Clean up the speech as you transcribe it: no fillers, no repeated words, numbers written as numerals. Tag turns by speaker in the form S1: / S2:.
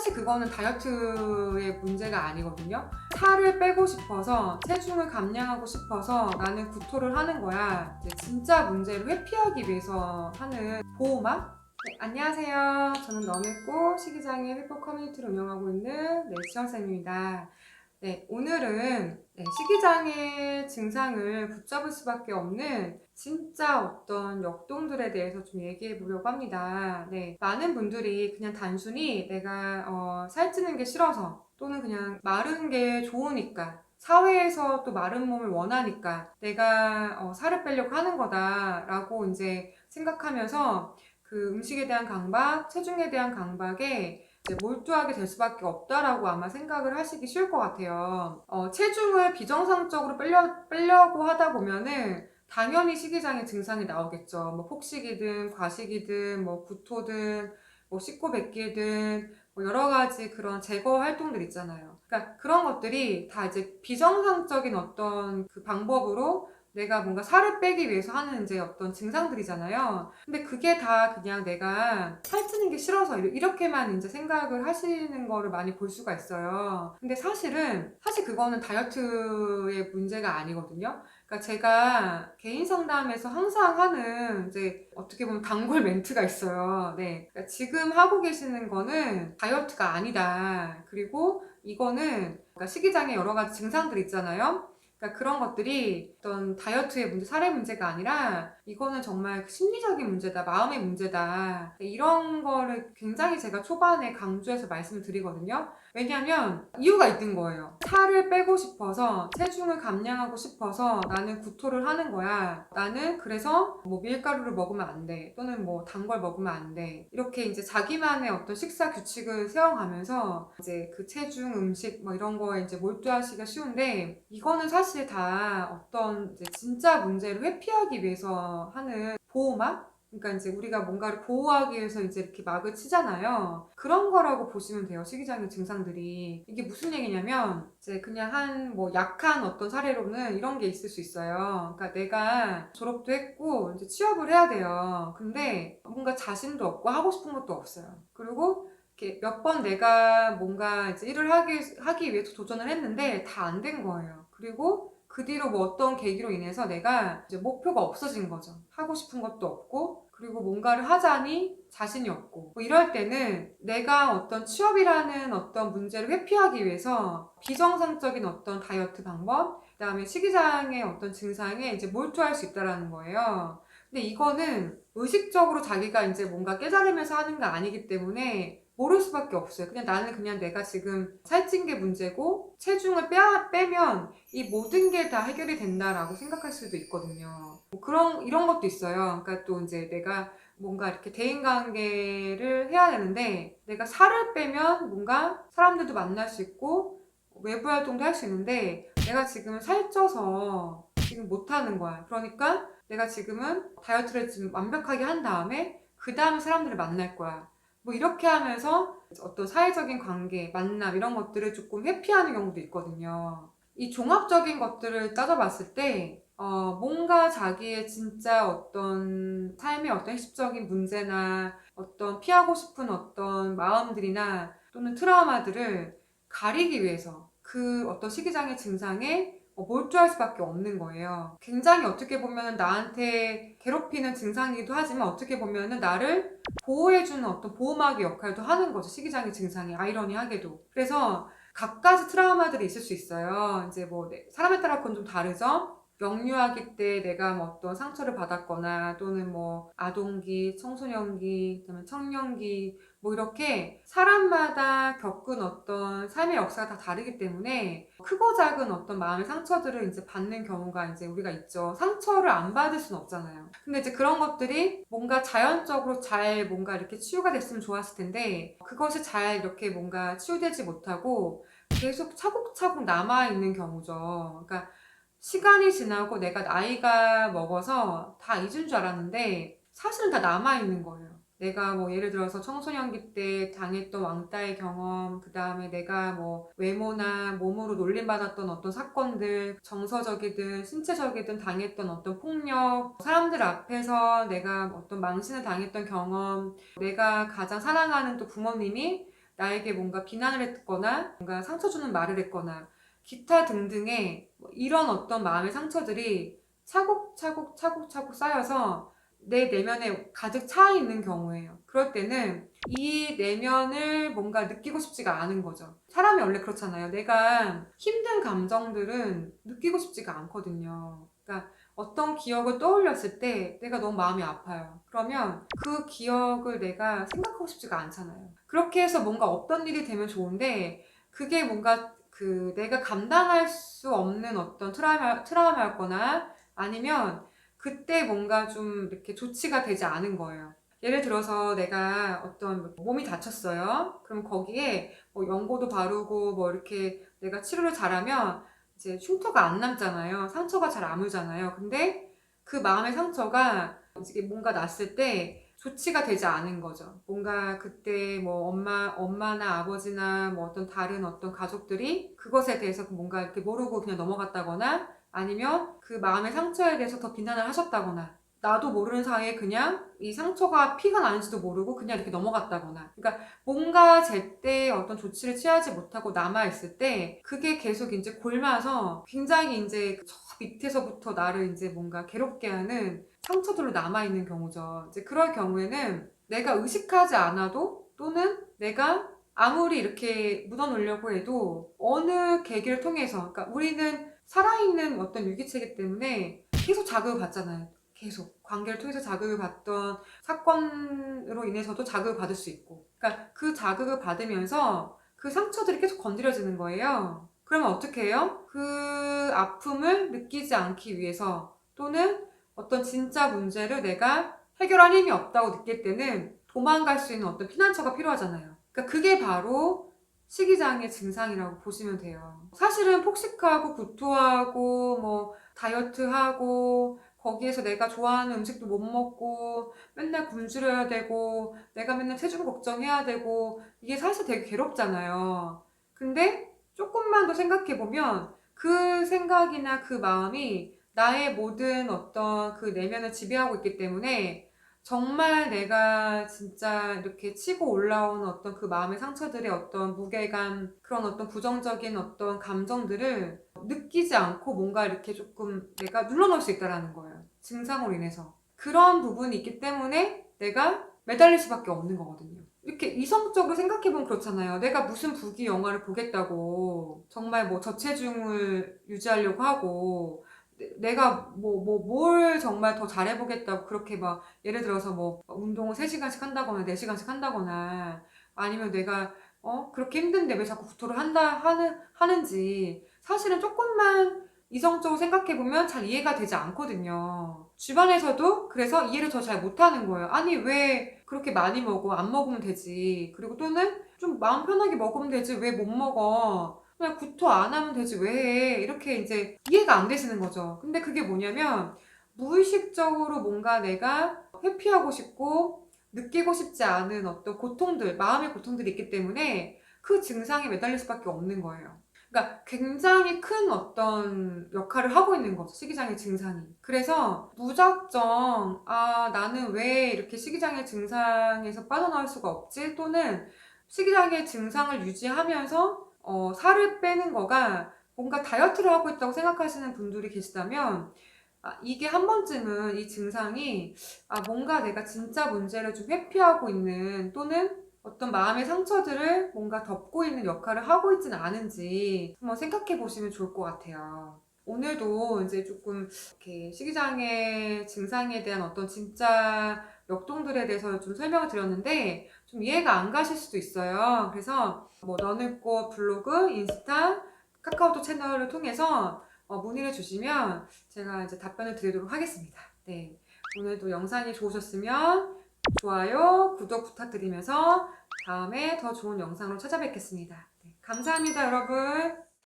S1: 사실 그거는 다이어트의 문제가 아니거든요. 살을 빼고 싶어서, 체중을 감량하고 싶어서 나는 구토를 하는 거야. 이제 진짜 문제를 회피하기 위해서 하는 보호막? 네, 안녕하세요. 저는 너는 시기장애 회복 커뮤니티를 운영하고 있는 지원쌤입니다. 네, 오늘은 식이장애 증상을 붙잡을 수밖에 없는 진짜 어떤 역동들에 대해서 좀 얘기해 보려고 합니다. 네, 많은 분들이 그냥 단순히 내가 살찌는 게 싫어서 또는 그냥 마른 게 좋으니까 사회에서 또 마른 몸을 원하니까 내가 살을 빼려고 하는 거다라고 이제 생각하면서 그 음식에 대한 강박, 체중에 대한 강박에 몰두하게 될 수밖에 없다라고 아마 생각을 하시기 쉬울 것 같아요. 체중을 비정상적으로 빼려고 하다 보면은 당연히 식이장애 증상이 나오겠죠. 뭐 폭식이든 과식이든 뭐 구토든 뭐 씻고 뱉기든 뭐 여러 가지 그런 제거 활동들 있잖아요. 그러니까 그런 것들이 다 이제 비정상적인 어떤 그 방법으로 내가 뭔가 살을 빼기 위해서 하는 이제 어떤 증상들이잖아요. 근데 그게 다 그냥 내가 살찌는 게 싫어서 이렇게만 이제 생각을 하시는 거를 많이 볼 수가 있어요. 근데 사실 그거는 다이어트의 문제가 아니거든요. 그러니까 제가 개인 상담에서 항상 하는 이제 어떻게 보면 단골 멘트가 있어요. 네. 그러니까 지금 하고 계시는 거는 다이어트가 아니다. 그리고 이거는 그러니까 식이장애 여러 가지 증상들 있잖아요. 그러니까 그런 것들이 어떤 다이어트의 문제, 살의 문제가 아니라 이거는 정말 심리적인 문제다, 마음의 문제다. 이런 거를 굉장히 제가 초반에 강조해서 말씀을 드리거든요. 왜냐면 이유가 있는 거예요. 살을 빼고 싶어서, 체중을 감량하고 싶어서 나는 구토를 하는 거야. 나는 그래서 뭐 밀가루를 먹으면 안 돼. 또는 뭐 단 걸 먹으면 안 돼. 이렇게 이제 자기만의 어떤 식사 규칙을 세워가면서 이제 그 체중, 음식 뭐 이런 거에 이제 몰두하기가 쉬운데 이거는 사실 다 어떤 이제 진짜 문제를 회피하기 위해서 하는 보호막? 그러니까 이제 우리가 뭔가를 보호하기 위해서 이제 이렇게 막을 치잖아요. 그런 거라고 보시면 돼요. 식이장애 증상들이. 이게 무슨 얘기냐면 이제 그냥 한 뭐 약한 어떤 사례로는 이런 게 있을 수 있어요. 그러니까 내가 졸업도 했고 이제 취업을 해야 돼요. 근데 뭔가 자신도 없고 하고 싶은 것도 없어요. 그리고 이렇게 몇 번 내가 뭔가 이제 일을 하기 위해서 도전을 했는데 다 안 된 거예요. 그리고 그 뒤로 뭐 어떤 계기로 인해서 내가 이제 목표가 없어진 거죠. 하고 싶은 것도 없고, 그리고 뭔가를 하자니 자신이 없고. 뭐 이럴 때는 내가 어떤 취업이라는 어떤 문제를 회피하기 위해서 비정상적인 어떤 다이어트 방법, 그 다음에 식이장애 어떤 증상에 이제 몰두할 수 있다라는 거예요. 근데 이거는 의식적으로 자기가 이제 뭔가 깨달으면서 하는 게 아니기 때문에 모를 수밖에 없어요. 그냥 나는 그냥 내가 지금 살찐 게 문제고 체중을 빼면 이 모든 게 다 해결이 된다라고 생각할 수도 있거든요. 뭐 이런 것도 있어요. 그러니까 또 이제 내가 뭔가 이렇게 대인관계를 해야 되는데 내가 살을 빼면 뭔가 사람들도 만날 수 있고 외부 활동도 할 수 있는데 내가 지금 살쪄서 지금 못하는 거야. 그러니까 내가 지금은 다이어트를 지금 완벽하게 한 다음에 그 다음에 사람들을 만날 거야. 뭐 이렇게 하면서 어떤 사회적인 관계, 만남 이런 것들을 조금 회피하는 경우도 있거든요. 이 종합적인 것들을 따져봤을 때 뭔가 자기의 진짜 어떤 삶의 어떤 핵심적인 문제나 어떤 피하고 싶은 어떤 마음들이나 또는 트라우마들을 가리기 위해서 그 어떤 식이장애 증상에 몰두할 수밖에 없는 거예요. 굉장히 어떻게 보면 나한테 괴롭히는 증상이기도 하지만 어떻게 보면 나를 보호해주는 어떤 보호막의 역할도 하는 거죠. 식이장애 증상이 아이러니하게도. 그래서 갖가지 트라우마들이 있을 수 있어요. 이제 뭐 사람에 따라 그건 좀 다르죠. 영유아기 때 내가 뭐 어떤 상처를 받았거나 또는 뭐 아동기, 청소년기, 그다음에 청년기 뭐 이렇게 사람마다 겪은 어떤 삶의 역사가 다 다르기 때문에 크고 작은 어떤 마음의 상처들을 이제 받는 경우가 이제 우리가 있죠. 상처를 안 받을 수는 없잖아요. 근데 이제 그런 것들이 뭔가 자연적으로 잘 뭔가 이렇게 치유가 됐으면 좋았을 텐데 그것이 잘 이렇게 뭔가 치유되지 못하고 계속 차곡차곡 남아있는 경우죠. 그러니까 시간이 지나고 내가 나이가 먹어서 다 잊은 줄 알았는데 사실은 다 남아있는 거예요. 내가 뭐 예를 들어서 청소년기 때 당했던 왕따의 경험, 그 다음에 내가 뭐 외모나 몸으로 놀림받았던 어떤 사건들, 정서적이든 신체적이든 당했던 어떤 폭력, 사람들 앞에서 내가 어떤 망신을 당했던 경험, 내가 가장 사랑하는 또 부모님이 나에게 뭔가 비난을 했거나 뭔가 상처 주는 말을 했거나 기타 등등의 이런 어떤 마음의 상처들이 차곡차곡 쌓여서 내 내면에 가득 차 있는 경우예요. 그럴 때는 이 내면을 뭔가 느끼고 싶지가 않은 거죠. 사람이 원래 그렇잖아요. 내가 힘든 감정들은 느끼고 싶지가 않거든요. 그러니까 어떤 기억을 떠올렸을 때 내가 너무 마음이 아파요. 그러면 그 기억을 내가 생각하고 싶지가 않잖아요. 그렇게 해서 뭔가 없던 일이 되면 좋은데 그게 뭔가 내가 감당할 수 없는 어떤 트라우마였거나 아니면 그때 뭔가 좀 이렇게 조치가 되지 않은 거예요. 예를 들어서 내가 어떤 몸이 다쳤어요. 그럼 거기에 뭐 연고도 바르고 뭐 이렇게 내가 치료를 잘하면 이제 흉터가 안 남잖아요. 상처가 잘 아물잖아요. 근데 그 마음의 상처가 이제 뭔가 났을 때 조치가 되지 않은 거죠. 뭔가 그때 뭐 엄마나 아버지나 뭐 어떤 다른 어떤 가족들이 그것에 대해서 뭔가 이렇게 모르고 그냥 넘어갔다거나 아니면 그 마음의 상처에 대해서 더 비난을 하셨다거나 나도 모르는 사이에 그냥 이 상처가 피가 나는지도 모르고 그냥 이렇게 넘어갔다거나 그러니까 뭔가 제때 어떤 조치를 취하지 못하고 남아있을 때 그게 계속 이제 골마서 굉장히 이제 저 밑에서부터 나를 이제 뭔가 괴롭게 하는 상처들로 남아있는 경우죠. 이제 그럴 경우에는 내가 의식하지 않아도 또는 내가 아무리 이렇게 묻어놓으려고 해도 어느 계기를 통해서 그러니까 우리는 살아있는 어떤 유기체이기 때문에 계속 자극을 받잖아요. 계속 관계를 통해서 자극을 받던 사건으로 인해서도 자극을 받을 수 있고 그러니까 그 자극을 받으면서 그 상처들이 계속 건드려지는 거예요. 그러면 어떻게 해요? 그 아픔을 느끼지 않기 위해서 또는 어떤 진짜 문제를 내가 해결할 힘이 없다고 느낄 때는 도망갈 수 있는 어떤 피난처가 필요하잖아요. 그러니까 그게 바로 식이장애 증상이라고 보시면 돼요. 사실은 폭식하고 구토하고 뭐 다이어트하고 거기에서 내가 좋아하는 음식도 못 먹고 맨날 굶주려야 되고 내가 맨날 체중 걱정해야 되고 이게 사실 되게 괴롭잖아요. 근데 조금만 더 생각해보면 그 생각이나 그 마음이 나의 모든 어떤 그 내면을 지배하고 있기 때문에 정말 내가 진짜 이렇게 치고 올라오는 어떤 그 마음의 상처들의 어떤 무게감, 그런 어떤 부정적인 어떤 감정들을 느끼지 않고 뭔가 이렇게 조금 내가 눌러놓을 수 있다는 거예요. 증상으로 인해서. 그런 부분이 있기 때문에 내가 매달릴 수밖에 없는 거거든요. 이렇게 이성적으로 생각해보면 그렇잖아요. 내가 무슨 부귀 영화를 보겠다고 정말 뭐 저체중을 유지하려고 하고 내가 뭘 정말 더 잘해보겠다고 그렇게 막 예를 들어서 뭐 운동을 3시간씩 한다거나 4시간씩 한다거나 아니면 내가 그렇게 힘든데 왜 자꾸 구토를 하는지 사실은 조금만 이성적으로 생각해보면 잘 이해가 되지 않거든요. 주변에서도 그래서 이해를 더 잘 못하는 거예요. 아니 왜 그렇게 많이 먹어? 안 먹으면 되지. 그리고 또는 좀 마음 편하게 먹으면 되지 왜 못 먹어? 그냥 구토 안 하면 되지 왜 해? 이렇게 이제 이해가 안 되시는 거죠. 근데 그게 뭐냐면 무의식적으로 뭔가 내가 회피하고 싶고 느끼고 싶지 않은 어떤 고통들, 마음의 고통들이 있기 때문에 그 증상에 매달릴 수밖에 없는 거예요. 그러니까 굉장히 큰 어떤 역할을 하고 있는 거죠. 식이장애 증상이. 그래서 무작정 나는 왜 이렇게 식이장애 증상에서 빠져나올 수가 없지? 또는 식이장애 증상을 유지하면서 살을 빼는 거가 뭔가 다이어트를 하고 있다고 생각하시는 분들이 계시다면 이게 한 번쯤은 이 증상이 뭔가 내가 진짜 문제를 좀 회피하고 있는 또는 어떤 마음의 상처들을 뭔가 덮고 있는 역할을 하고 있지는 않은지 한번 생각해 보시면 좋을 것 같아요. 오늘도 이제 조금 이렇게 식이장애 증상에 대한 어떤 진짜 역동들에 대해서 좀 설명을 드렸는데 좀 이해가 안 가실 수도 있어요. 그래서 뭐 너는꽃 블로그, 인스타, 카카오톡 채널을 통해서 문의를 주시면 제가 이제 답변을 드리도록 하겠습니다. 네. 오늘도 영상이 좋으셨으면 좋아요, 구독 부탁드리면서 다음에 더 좋은 영상으로 찾아뵙겠습니다. 네. 감사합니다, 여러분.